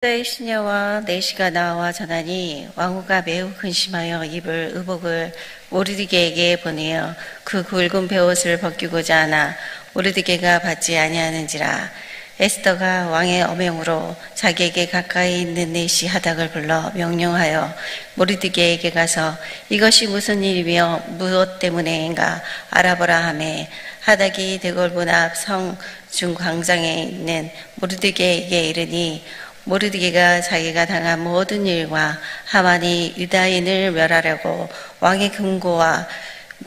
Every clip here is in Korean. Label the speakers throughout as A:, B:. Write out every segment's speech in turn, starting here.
A: 의 시녀와 내시가 나와 전하니 왕후가 매우 근심하여 입을 의복을 모르드게에게 보내어 그 굵은 베옷을 벗기고자 하나 모르드게가 받지 아니하는지라. 에스더가 왕의 어명으로 자기에게 가까이 있는 내시 하닥을 불러 명령하여 모르드게에게 가서 이것이 무슨 일이며 무엇 때문에인가 알아보라 하매, 하닥이 데골본 앞 성중 광장에 있는 모르드게에게 이르니, 모르드게가 자기가 당한 모든 일과 하만이 유다인을 멸하려고 왕의 금고와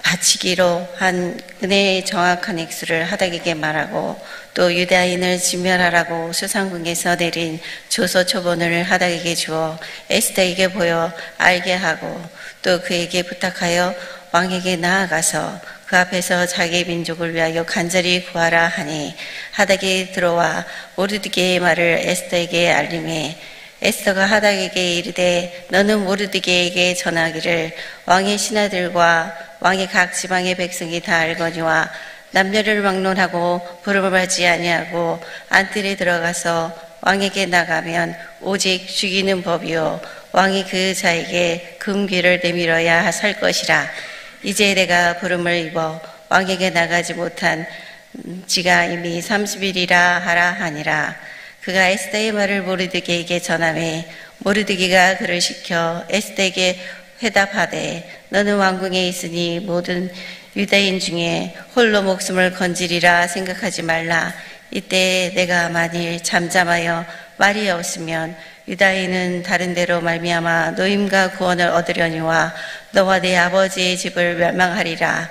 A: 바치기로 한 은혜의 정확한 액수를 하닥에게 말하고, 또 유다인을 진멸하라고 수상궁에서 내린 조서 초본을 하닥에게 주어 에스더에게 보여 알게 하고, 또 그에게 부탁하여 왕에게 나아가서 그 앞에서 자기 민족을 위하여 간절히 구하라 하니, 하닥이 들어와 모르드게의 말을 에스더에게 알림해 에스더가 하닥에게 이르되, 너는 모르드게에게 전하기를 왕의 신하들과 왕의 각 지방의 백성이 다 알거니와 남녀를 막론하고 부름을 받지 아니하고 안뜰에 들어가서 왕에게 나가면 오직 죽이는 법이요 왕이 그 자에게 금귀를 내밀어야 살 것이라. 이제 내가 부름을 입어 왕에게 나가지 못한 지가 이미 30일이라 하라 하니라. 그가 에스더의 말을 모르드게에게 전하매 모르드게가 그를 시켜 에스더에게 회답하되, 너는 왕궁에 있으니 모든 유다인 중에 홀로 목숨을 건지리라 생각하지 말라. 이때 내가 만일 잠잠하여 말이 없으면 유다인은 다른 데로 말미암아 노임과 구원을 얻으려니와 너와 내 아버지의 집을 멸망하리라.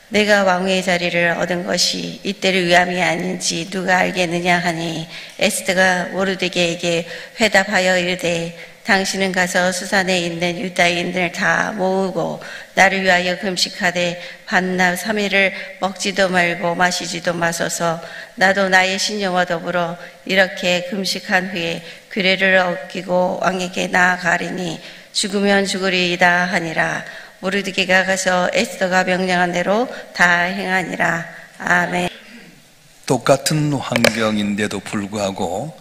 A: 내가 왕의 자리를 얻은 것이 이때를 위함이 아닌지 누가 알겠느냐 하니, 에스더가 모르드게에게 회답하여 이르되, 당신은 가서 수산에 있는 유다인들 다 모으고 나를 위하여 금식하되 반납 3일을 먹지도 말고 마시지도 마소서. 나도 나의 신녀와 더불어 이렇게 금식한 후에 규례를 어기고 왕에게 나아가리니 죽으면 죽으리이다 하니라. 모르드게가 가서 에스더가 명령한 대로 다 행하니라. 아멘.
B: 똑같은 환경인데도 불구하고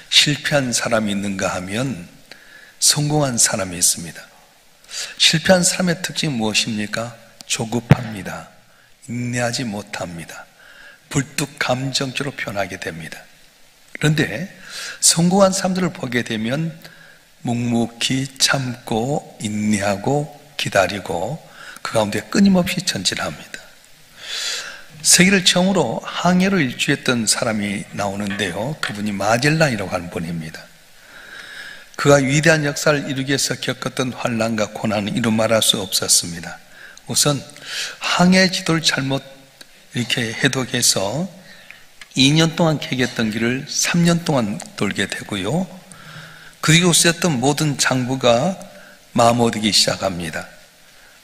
B: 실패한 사람이 있는가 하면 성공한 사람이 있습니다. 실패한 사람의 특징이 무엇입니까? 조급합니다. 인내하지 못합니다. 불뚝 감정적으로 변하게 됩니다. 그런데 성공한 사람들을 보게 되면 묵묵히 참고 인내하고 기다리고 그 가운데 끊임없이 전진합니다. 세계를 처음으로 항해로 일주했던 사람이 나오는데요, 그분이 마젤란이라고 하는 분입니다. 그가 위대한 역사를 이루기 위해서 겪었던 환난과 고난은 이루 말할 수 없었습니다. 우선 항해 지도를 잘못 이렇게 해독해서 2년 동안 캐겠던 길을 3년 동안 돌게 되고요, 그리고 쓰였던 모든 장부가 마모되기 시작합니다.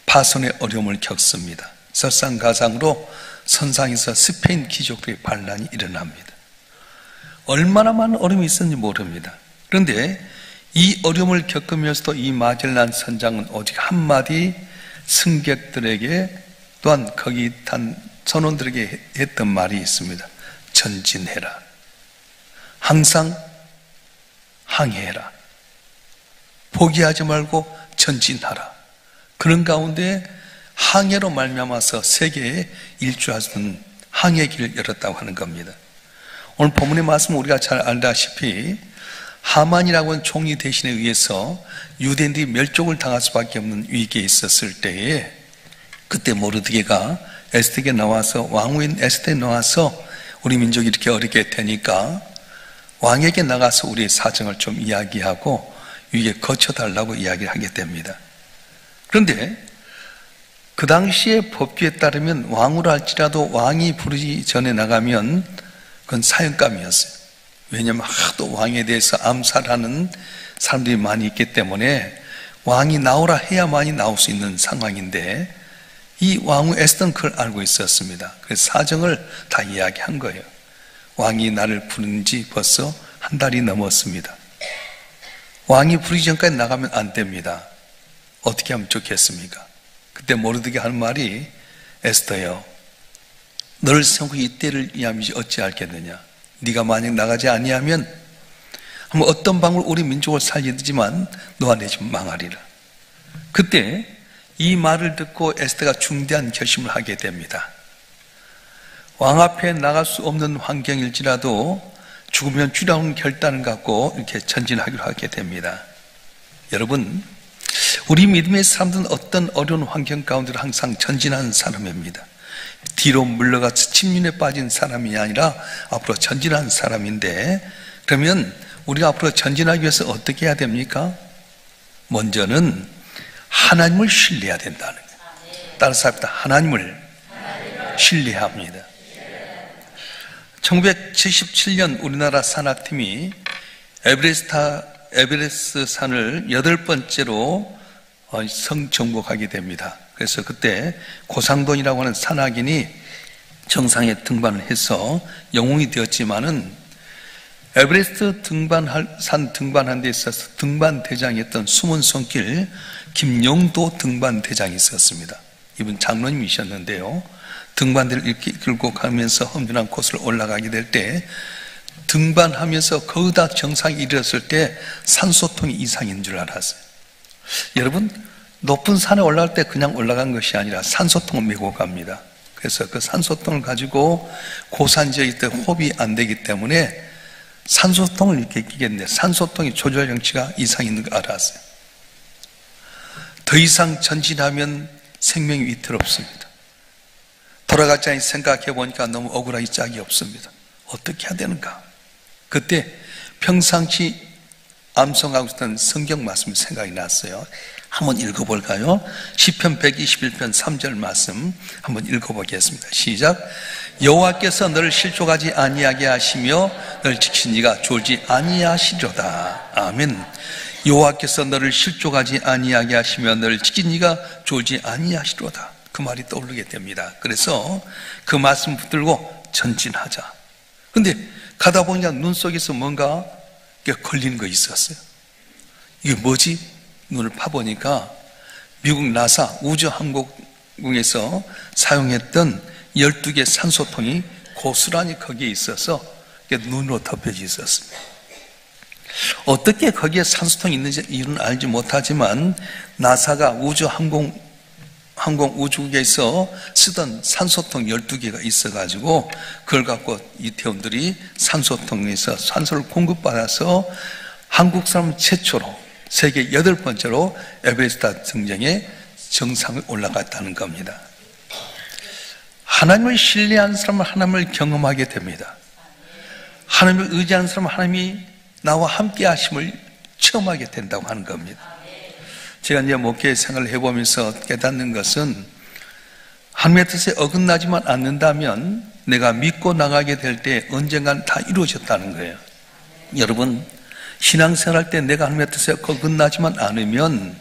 B: 파손의 어려움을 겪습니다. 설상가상으로 선상에서 스페인 귀족들의 반란이 일어납니다. 얼마나 많은 어려움이 있었는지 모릅니다. 그런데 이 어려움을 겪으면서도 이 마젤란 선장은 오직 한마디 승객들에게, 또한 거기 탄 선원들에게 했던 말이 있습니다. 전진해라. 항상 항해해라. 포기하지 말고 전진하라. 그런 가운데 항해로 말미암아서 세계에 일주할 수 있는 항해 길을 열었다고 하는 겁니다. 오늘 본문의 말씀은 우리가 잘 알다시피 하만이라고 하는 총리 대신에 의해서 유대인들이 멸종을 당할 수밖에 없는 위기에 있었을 때에, 그때 모르드게가 에스더에게 나와서, 왕후인 에스더에 나와서 우리 민족이 이렇게 어렵게 되니까 왕에게 나가서 우리의 사정을 좀 이야기하고 위기에 거쳐달라고 이야기를 하게 됩니다. 그런데 그 당시의 법규에 따르면 왕후라 할지라도 왕이 부르기 전에 나가면 그건 사형감이었어요. 왜냐하면 하도 왕에 대해서 암살하는 사람들이 많이 있기 때문에 왕이 나오라 해야만이 나올 수 있는 상황인데, 이 왕후 에스더는 그걸 알고 있었습니다. 그래서 사정을 다 이야기한 거예요. 왕이 나를 부른 지 벌써 한 달이 넘었습니다. 왕이 부르기 전까지 나가면 안 됩니다. 어떻게 하면 좋겠습니까? 그때 모르드게 하는 말이, 에스더여, 너를 세우고 이 때를 위함이지 어찌 알겠느냐. 네가 만약 나가지 아니하면 뭐 어떤 방법으로 우리 민족을 살리지만 너와 내 집 망하리라. 그때 이 말을 듣고 에스더가 중대한 결심을 하게 됩니다. 왕 앞에 나갈 수 없는 환경일지라도 죽으면 주라는 결단을 갖고 이렇게 전진하기로 하게 됩니다. 여러분, 우리 믿음의 사람들은 어떤 어려운 환경 가운데로 항상 전진하는 사람입니다. 뒤로 물러가서 침륜에 빠진 사람이 아니라 앞으로 전진하는 사람인데, 그러면 우리가 앞으로 전진하기 위해서 어떻게 해야 됩니까? 먼저는 하나님을 신뢰해야 된다는 거예요. 따라서 합니다. 하나님을 신뢰해야 합니다. 1977년 우리나라 산악팀이 에베레스트 산을 8번째로 정복하게 됩니다. 그래서 그때 고상돈이라고 하는 산악인이 정상에 등반을 해서 영웅이 되었지만은 에베레스트 산 등반한 데 있어서 등반대장이었던 숨은 손길 김용도 등반대장이 있었습니다. 이분 장로님이셨는데요. 등반대를 이렇게 끌고 가면서 험준한 코스를 올라가게 될 때 등반하면서 거기다 정상에 이르렀을 때 산소통이 이상인 줄 알았어요. 여러분, 높은 산에 올라갈 때 그냥 올라간 것이 아니라 산소통을 메고 갑니다. 그래서 그 산소통을 가지고 고산 지역일 때 호흡이 안 되기 때문에 산소통을 이렇게 끼겠는데 산소통이 조절 장치가 이상 있는 걸 알았어요. 더 이상 전진하면 생명이 위태롭습니다. 돌아가자니 생각해 보니까 너무 억울하기 짝이 없습니다. 어떻게 해야 되는가? 그때 평상시 암송하고 있던 성경 말씀이 생각이 났어요. 한번 읽어볼까요? 시편 121편 3절 말씀 한번 읽어보겠습니다. 시작. 여호와께서 너를 실족하지 아니하게 하시며 너를 지키니가 졸지 아니하시려다. 아멘. 여호와께서 너를 실족하지 아니하게 하시며 너를 지키니가 졸지 아니하시려다. 그 말이 떠오르게 됩니다. 그래서 그 말씀 붙들고 전진하자. 근데 가다 보니까 눈 속에서 뭔가 걸리는 거 있었어요. 이게 뭐지? 눈을 파보니까 미국 나사 우주항공에서 사용했던 12개 산소통이 고스란히 거기에 있어서 눈으로 덮여져 있었습니다. 어떻게 거기에 산소통이 있는지 이유는 알지 못하지만 나사가 우주국에서 쓰던 산소통 12개가 있어가지고 그걸 갖고 이태원들이 산소통에서 산소를 공급받아서 한국 사람 최초로 세계 8번째로 에베레스트 등정에 정상을 올라갔다는 겁니다. 하나님을 신뢰하는 사람은 하나님을 경험하게 됩니다. 하나님을 의지하는 사람은 하나님이 나와 함께 하심을 체험하게 된다고 하는 겁니다. 제가 이제 목회 생활을 해보면서 깨닫는 것은 하나님의 뜻에 어긋나지만 않는다면 내가 믿고 나가게 될 때 언젠간 다 이루어졌다는 거예요. 여러분, 신앙생활 할 때 내가 하나님의 뜻에 어긋나지만 않으면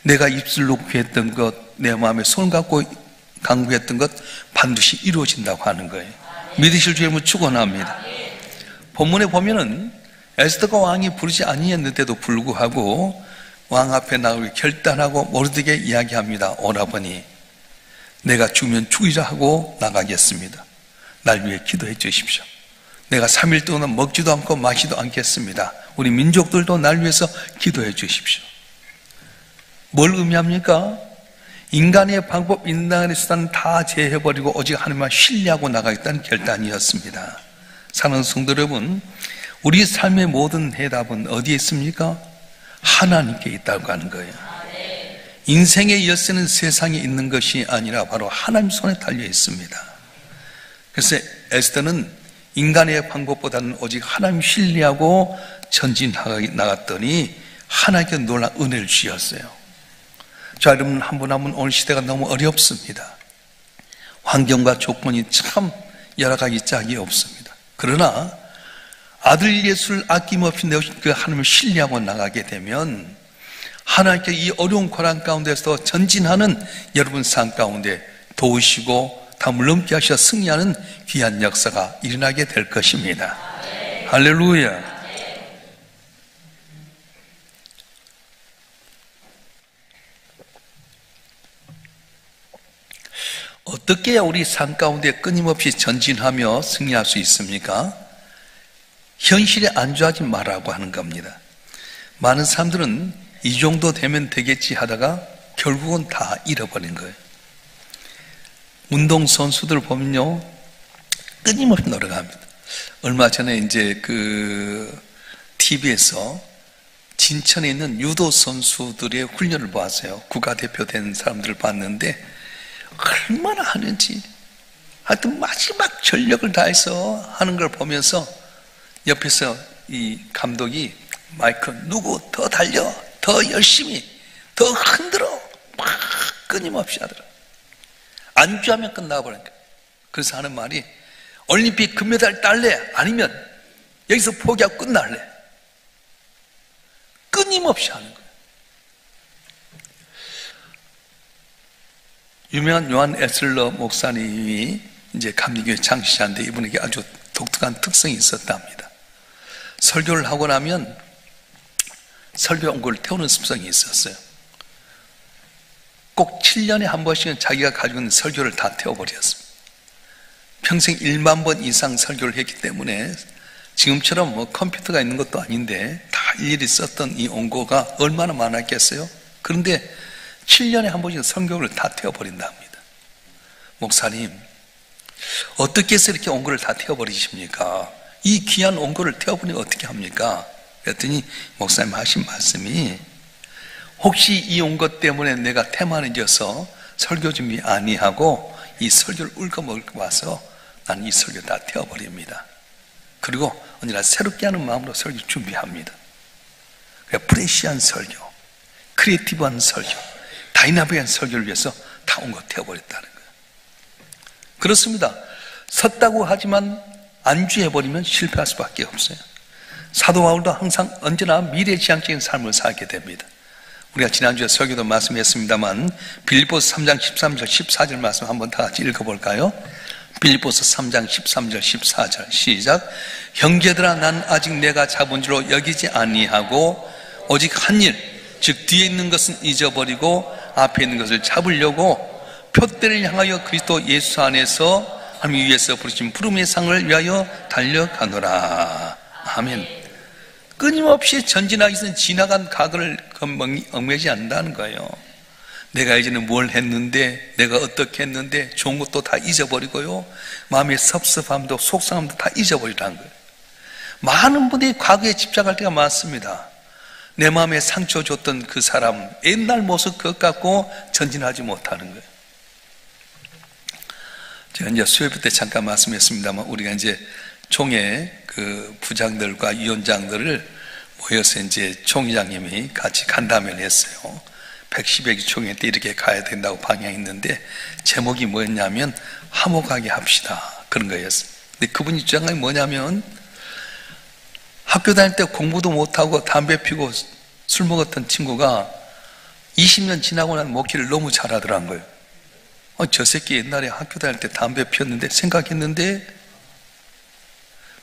B: 내가 입술로 구했던 것, 내 마음에 손을 갖고 간구했던 것 반드시 이루어진다고 하는 거예요. 믿으실 줄 알면 축원합니다. 본문에 보면은 에스더가 왕이 부르지 아니했는데도 불구하고 왕 앞에 나오기 결단하고 모르드게 이야기합니다. 오라버니, 내가 죽으면 죽이자 하고 나가겠습니다. 날 위해 기도해 주십시오. 내가 3일 동안 먹지도 않고 마시지도 않겠습니다. 우리 민족들도 날 위해서 기도해 주십시오. 뭘 의미합니까? 인간의 방법, 인간의 수단은 다 제해버리고 오직 하나님만 신뢰하고 나가겠다는 결단이었습니다. 사랑하는 성도 여러분, 우리 삶의 모든 해답은 어디에 있습니까? 하나님께 있다고 하는 거예요. 인생의 열쇠는 세상에 있는 것이 아니라 바로 하나님 손에 달려 있습니다. 그래서 에스더는 인간의 방법보다는 오직 하나님 신뢰하고 전진하게 나갔더니 하나님께 놀라운 은혜를 주셨어요. 자, 여러분, 한 분 한 분 오늘 시대가 너무 어렵습니다. 환경과 조건이 참 여러 가지 짝이 없습니다. 그러나 아들 예수를 아낌없이 내오신 그 하나님을 신뢰하고 나가게 되면 하나님께 이 어려운 고난 가운데서 전진하는 여러분 삶 가운데 도우시고 다 물넘게 하셔 승리하는 귀한 역사가 일어나게 될 것입니다. 할렐루야. 어떻게 해야 우리 삶 가운데 끊임없이 전진하며 승리할 수 있습니까? 현실에 안주하지 말라고 하는 겁니다. 많은 사람들은 이 정도 되면 되겠지 하다가 결국은 다 잃어버린 거예요. 운동선수들 보면요, 끊임없이 노력합니다. 얼마 전에 이제 TV에서 진천에 있는 유도 선수들의 훈련을 보았어요. 국가대표 된 사람들을 봤는데 얼마나 하는지, 하여튼 마지막 전력을 다해서 하는 걸 보면서 옆에서 이 감독이 마이크, 누구 더 달려, 더 열심히, 더 흔들어, 막 끊임없이 하더라. 안주하면 끝나버리니까. 그래서 하는 말이, 올림픽 금메달 딸래? 아니면 여기서 포기하고 끝날래? 끊임없이 하는 거예요. 유명한 요한 에슬러 목사님이 이제 감리교회 창시자인데 이분에게 아주 독특한 특성이 있었답니다. 설교를 하고 나면 설교 연구를 태우는 습성이 있었어요. 꼭 7년에 한 번씩은 자기가 가지고 있는 설교를 다 태워버렸습니다. 평생 1만 번 이상 설교를 했기 때문에 지금처럼 뭐 컴퓨터가 있는 것도 아닌데 다 일일이 썼던 이 원고가 얼마나 많았겠어요? 그런데 7년에 한 번씩 설교를 다 태워버린답니다. 목사님, 어떻게 해서 이렇게 원고를 다 태워버리십니까? 이 귀한 원고를 태워버리면 어떻게 합니까? 그랬더니 목사님 하신 말씀이, 혹시 이 원고 때문에 내가 태만해져서 설교 준비 아니하고 이 설교를 울거먹고 와서 나는 이 설교 다 태워버립니다. 그리고 언제나 새롭게 하는 마음으로 설교 준비합니다. 프레시한 설교, 크리에이티브한 설교, 다이나믹한 설교를 위해서 다 원고 태워버렸다는 거예요. 그렇습니다. 섰다고 하지만 안주해버리면 실패할 수밖에 없어요. 사도 바울도 항상 언제나 미래지향적인 삶을 살게 됩니다. 우리가 지난주에 설교도 말씀했습니다만 빌립보서 3장 13절 14절 말씀 한번 다 같이 읽어볼까요? 빌립보서 3장 13절 14절 시작. 형제들아, 난 아직 내가 잡은 줄로 여기지 아니하고 오직 한 일, 즉 뒤에 있는 것은 잊어버리고 앞에 있는 것을 잡으려고 표대를 향하여 그리스도 예수 안에서 하나님 위에서 부르신 부름의 상을 위하여 달려가노라. 아멘. 끊임없이 전진하기 위해서는 지나간 과거를 얽매지 않는다는 거예요. 내가 이제는 뭘 했는데, 내가 어떻게 했는데, 좋은 것도 다 잊어버리고요, 마음의 섭섭함도 속상함도 다 잊어버리라는 거예요. 많은 분들이 과거에 집착할 때가 많습니다. 내 마음에 상처 줬던 그 사람, 옛날 모습 그것 갖고 전진하지 못하는 거예요. 제가 이제 수요일 때 잠깐 말씀했습니다만, 우리가 이제 총회 그 부장들과 위원장들을 모여서 이제 총회장님이 같이 간담회를 했어요. 110회 총회 때 이렇게 가야 된다고 방향했는데, 제목이 뭐였냐면 화목하게 합시다, 그런 거였어요. 근데 그분이 주장한 게 뭐냐면, 학교 다닐 때 공부도 못하고 담배 피고 술 먹었던 친구가 20년 지나고 난 목회를 너무 잘하더란 거예요. 저 새끼 옛날에 학교 다닐 때 담배 피웠는데, 생각했는데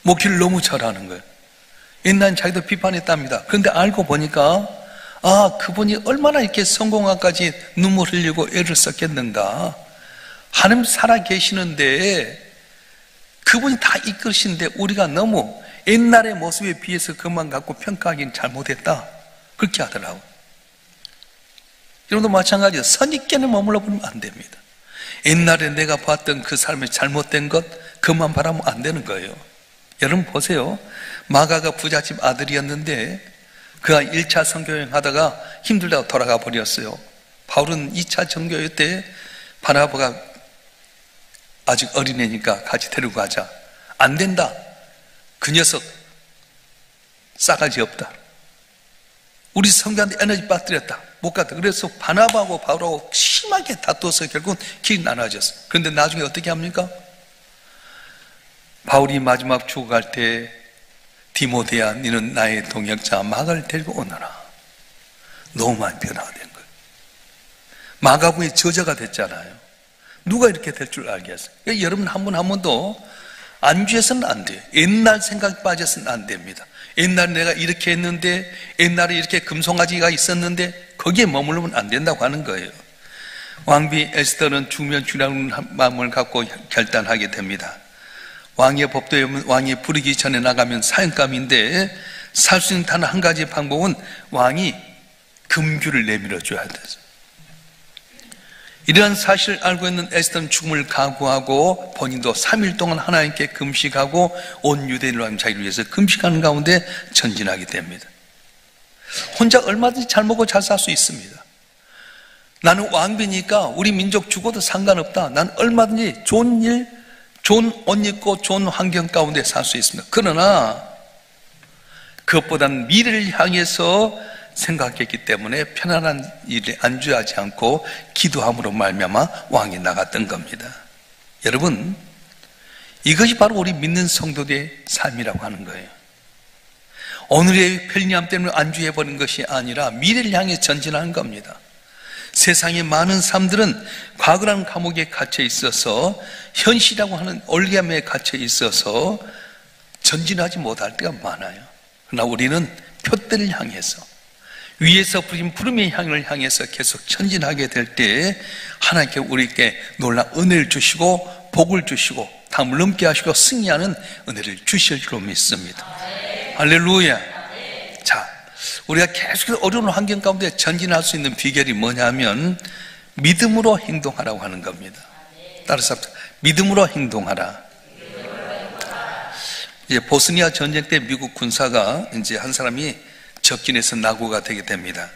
B: 목회를 너무 잘하는 거예요. 옛날엔 자기도 비판했답니다. 그런데 알고 보니까, 그분이 얼마나 이렇게 성공하기까지 눈물 흘리고 애를 썼겠는가. 하나님 살아 계시는데 그분이 다 이끄신데 우리가 너무 옛날의 모습에 비해서 그만 갖고 평가하기는 잘못했다, 그렇게 하더라고요. 여러분도 마찬가지예요. 선입견에 머물러 보면 안 됩니다. 옛날에 내가 봤던 그 사람의 잘못된 것, 그만 바라면 안 되는 거예요. 여러분 보세요. 마가가 부잣집 아들이었는데 그가 1차 선교여행 하다가 힘들다고 돌아가 버렸어요. 바울은 2차 선교여행 때 바나바가 아직 어린애니까 같이 데리고 가자. 안 된다. 그 녀석 싸가지 없다. 우리 성도한테 에너지 빠뜨렸다. 못 갔다. 그래서 바나바하고 바울하고 심하게 다투어서 결국은 길이 나눠졌어요. 그런데 나중에 어떻게 합니까? 바울이 마지막 죽어갈 때, 디모데야, 너는 나의 동역자 마가를 데리고 오너라. 너무 많이 변화된 거예요. 마가부의 저자가 됐잖아요. 누가 이렇게 될 줄 알겠어요? 그러니까 여러분 한 분 한 분도 안주해서는 안 돼요. 옛날 생각에 빠져서는 안 됩니다. 옛날에 내가 이렇게 했는데, 옛날에 이렇게 금송아지가 있었는데, 거기에 머무르면 안 된다고 하는 거예요. 왕비 에스더는 죽으면 죽으라는 마음을 갖고 결단하게 됩니다. 왕의 법도에 보면 왕이 부르기 전에 나가면 사형감인데 살 수 있는 단 한 가지 방법은 왕이 금규를 내밀어 줘야 되죠. 이러한 사실을 알고 있는 에스더는 죽음을 각오하고 본인도 3일 동안 하나님께 금식하고 온 유대인을 자기를 위해서 금식하는 가운데 전진하게 됩니다. 혼자 얼마든지 잘 먹고 잘 살 수 있습니다. 나는 왕비니까 우리 민족 죽어도 상관없다. 난 얼마든지 좋은 일, 좋은 옷 입고 좋은 환경 가운데 살 수 있습니다. 그러나 그것보다는 미래를 향해서 생각했기 때문에 편안한 일에 안주하지 않고 기도함으로 말미암아 왕이 나갔던 겁니다. 여러분, 이것이 바로 우리 믿는 성도들의 삶이라고 하는 거예요. 오늘의 편리함 때문에 안주해버린 것이 아니라 미래를 향해 전진하는 겁니다. 세상의 많은 사람들은 과거라는 감옥에 갇혀 있어서 현실이라고 하는 올개함에 갇혀 있어서 전진하지 못할 때가 많아요. 그러나 우리는 표대를 향해서 위에서 부린 부름의 향을 향해서 계속 전진하게 될 때 하나님께 우리에게 놀라운 은혜를 주시고 복을 주시고 담을 넘게 하시고 승리하는 은혜를 주실 줄로 믿습니다. 할렐루야. 자, 우리가 계속 어려운 환경 가운데 전진할 수 있는 비결이 뭐냐면 믿음으로 행동하라고 하는 겁니다. 따라서 믿음으로 행동하라. 이제 보스니아 전쟁 때 미국 군사가 이제 한 사람이 적진에서 낙오가 되게 됩니다.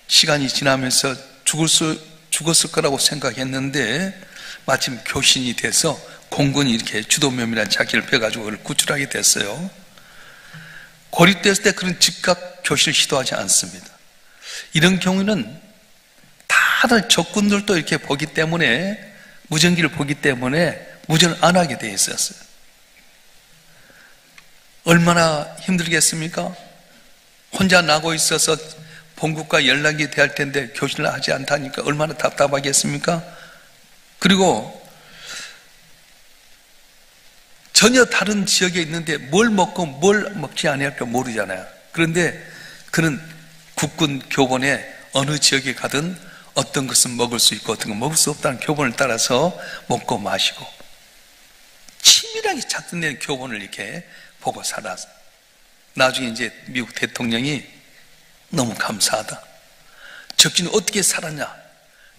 B: 시간이 지나면서 죽었을 거라고 생각했는데 마침 교신이 돼서 공군이 이렇게 주도면이라는 자기를 펴가지고 그걸 구출하게 됐어요. 고립됐을 때 그런 즉각 교신을 시도하지 않습니다. 이런 경우는 다들 적군들도 이렇게 보기 때문에 무전기를 보기 때문에 무전을 안 하게 돼 있었어요. 얼마나 힘들겠습니까? 혼자 나고 있어서 본국과 연락이 돼야 할 텐데 교신을 하지 않다니까 얼마나 답답하겠습니까? 그리고 전혀 다른 지역에 있는데 뭘 먹고 뭘 먹지 않을까 모르잖아요. 그런데 그는 국군 교본에 어느 지역에 가든 어떤 것은 먹을 수 있고 어떤 건 먹을 수 없다는 교본을 따라서 먹고 마시고 치밀하게 작성된 교본을 이렇게 보고 살았어요. 나중에 이제 미국 대통령이 너무 감사하다. 적진은 어떻게 살았냐?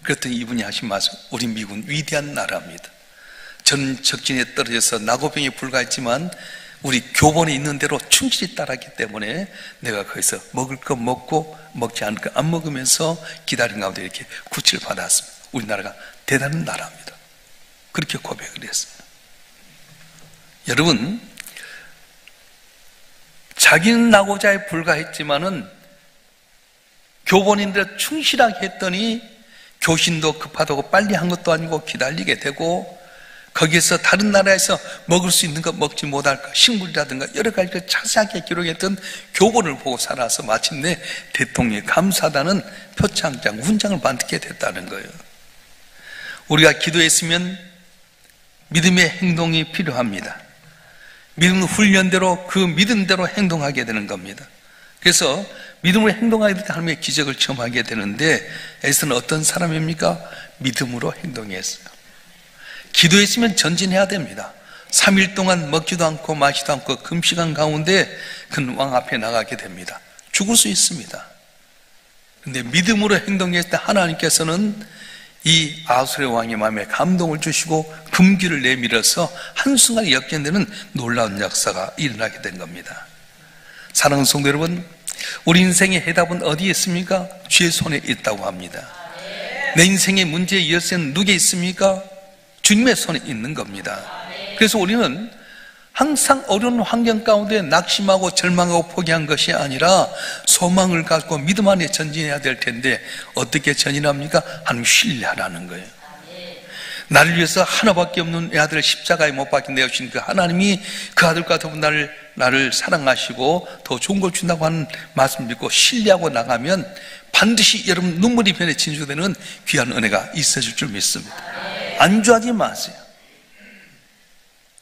B: 그랬더니 이분이 하신 말씀, 우리 미국은 위대한 나라입니다. 저는 적진에 떨어져서 낙오병에 불과했지만 우리 교본에 있는 대로 충실히 따랐기 때문에 내가 거기서 먹을 거 먹고 먹지 않을 거 안 먹으면서 기다린 가운데 이렇게 구치를 받았습니다. 우리나라가 대단한 나라입니다. 그렇게 고백을 했어요. 여러분, 자기는 낙오자에 불과했지만은 교본인들 충실하게 했더니 교신도 급하다고 빨리 한 것도 아니고 기다리게 되고 거기에서 다른 나라에서 먹을 수 있는 거 먹지 못할 것, 식물이라든가 여러 가지를 자세하게 기록했던 교본을 보고 살아서 마침내 대통령이 감사하다는 표창장, 훈장을 받게 됐다는 거예요. 우리가 기도했으면 믿음의 행동이 필요합니다. 믿음 훈련대로 그 믿음대로 행동하게 되는 겁니다. 그래서 믿음으로 행동하게 될 때 하나님의 기적을 체험하게 되는데 에스더는 어떤 사람입니까? 믿음으로 행동했어요. 기도했으면 전진해야 됩니다. 3일 동안 먹지도 않고 마시지도 않고 금식한 가운데 그는 왕 앞에 나가게 됩니다. 죽을 수 있습니다. 그런데 믿음으로 행동했을 때 하나님께서는 이 아수르의 왕의 마음에 감동을 주시고 금기를 내밀어서 한순간에 역전되는 놀라운 역사가 일어나게 된 겁니다. 사랑하는 성도 여러분, 우리 인생의 해답은 어디에 있습니까? 주의 손에 있다고 합니다. 내 인생의 문제의 열쇠는 누구에 있습니까? 주님의 손에 있는 겁니다. 그래서 우리는 항상 어려운 환경 가운데 낙심하고 절망하고 포기한 것이 아니라 소망을 갖고 믿음 안에 전진해야 될 텐데 어떻게 전진합니까? 하나님 신뢰하라는 거예요. 나를 위해서 하나밖에 없는 내 아들을 십자가에 못 박혀 내어주신 그 하나님이 그 아들과 더불어 나를 사랑하시고 더 좋은 걸 준다고 하는 말씀을 믿고 신뢰하고 나가면 반드시 여러분 눈물이 변해 진주되는 귀한 은혜가 있어질 줄 믿습니다. 안주하지 마세요.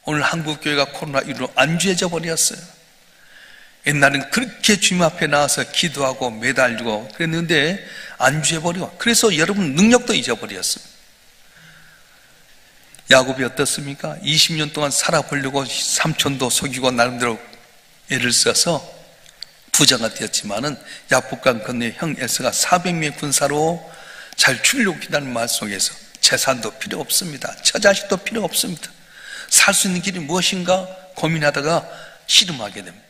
B: 오늘 한국교회가 코로나19로 안주해져 버렸어요. 옛날엔 그렇게 주님 앞에 나와서 기도하고 매달리고 그랬는데 안주해버리고 그래서 여러분 능력도 잊어버렸습니다. 야곱이 어떻습니까? 20년 동안 살아보려고 삼촌도 속이고 나름대로 애를 써서 부자가 되었지만은 야복강 건너에 형 에서가 400명의 군사로 잘 주려고 기다리는 말 속에서 재산도 필요 없습니다. 처자식도 필요 없습니다. 살 수 있는 길이 무엇인가 고민하다가 씨름하게 됩니다.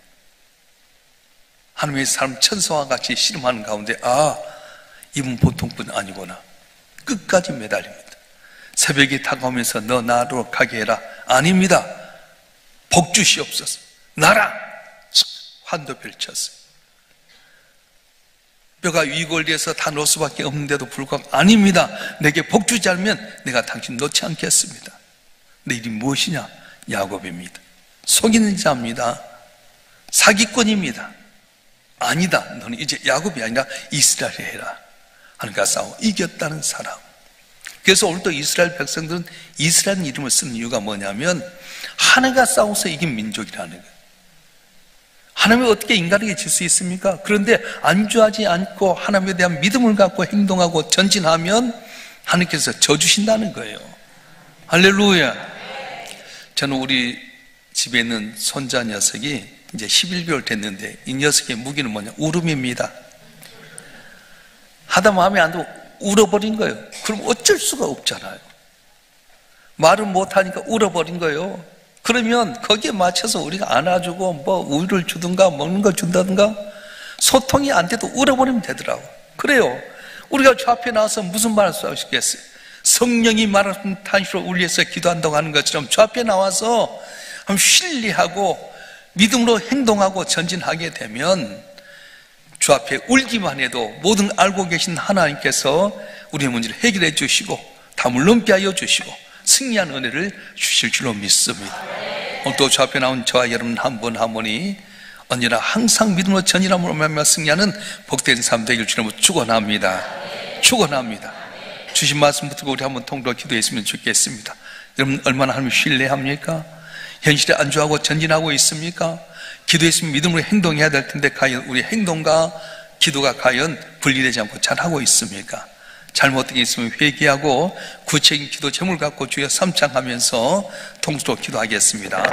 B: 하나님의 사람 천사와 같이 씨름하는 가운데 이분 보통 분 아니구나. 끝까지 매달립니다. 새벽이 다가오면서 너 나로 가게 해라. 아닙니다. 복 주시옵소서. 나라! 환도 펼쳤어요. 뼈가 위골돼서 다 놓을 수밖에 없는데도 불구하고 아닙니다. 내게 복 주지 않으면 내가 당신 놓지 않겠습니다. 내 일이 무엇이냐? 야곱입니다. 속이는 자입니다. 사기꾼입니다. 아니다. 너는 이제 야곱이 아니라 이스라엘이 해라. 하나님과 싸워 이겼다는 사람. 그래서 오늘도 이스라엘 백성들은 이스라엘 이름을 쓰는 이유가 뭐냐면 하나님과 싸워서 이긴 민족이라는 거예요. 하나님이 어떻게 인간에게 질 수 있습니까? 그런데 안주하지 않고 하나님에 대한 믿음을 갖고 행동하고 전진하면 하나님께서 져주신다는 거예요. 할렐루야. 저는 우리 집에 있는 손자 녀석이 이제 11개월 됐는데 이 녀석의 무기는 뭐냐? 울음입니다. 하다 마음에 안 들고 울어버린 거예요. 그럼 어쩔 수가 없잖아요. 말을 못하니까 울어버린 거예요. 그러면 거기에 맞춰서 우리가 안아주고 뭐 우유를 주든가 먹는 거 준다든가 소통이 안 돼도 울어버리면 되더라고. 그래요. 우리가 저 앞에 나와서 무슨 말을 수 있겠어요? 성령이 말하는 탄식으로 울려서 기도한다고 하는 것처럼 저 앞에 나와서 신뢰하고 믿음으로 행동하고 전진하게 되면 주 앞에 울기만 해도 모든 알고 계신 하나님께서 우리의 문제를 해결해 주시고 담을 넘게 하여 주시고 승리한 은혜를 주실 줄로 믿습니다. 오늘 또 주 앞에 나온 저와 여러분 한 분 한 분이 언제나 항상 믿음으로 전진함으로 말미암아 승리하는 복된 삶 되길 주님으로 축원합니다. 축원합니다. 주신 말씀 붙들고 우리 한번 통독 기도했으면 좋겠습니다. 여러분 얼마나 하나님을 신뢰합니까? 현실에 안주하고 전진하고 있습니까? 기도했으면 믿음으로 행동해야 될 텐데 과연 우리 행동과 기도가 과연 분리되지 않고 잘하고 있습니까? 잘못된 게 있으면 회개하고 구체적인 기도 제목을 갖고 주여 삼창하면서 통수로 기도하겠습니다.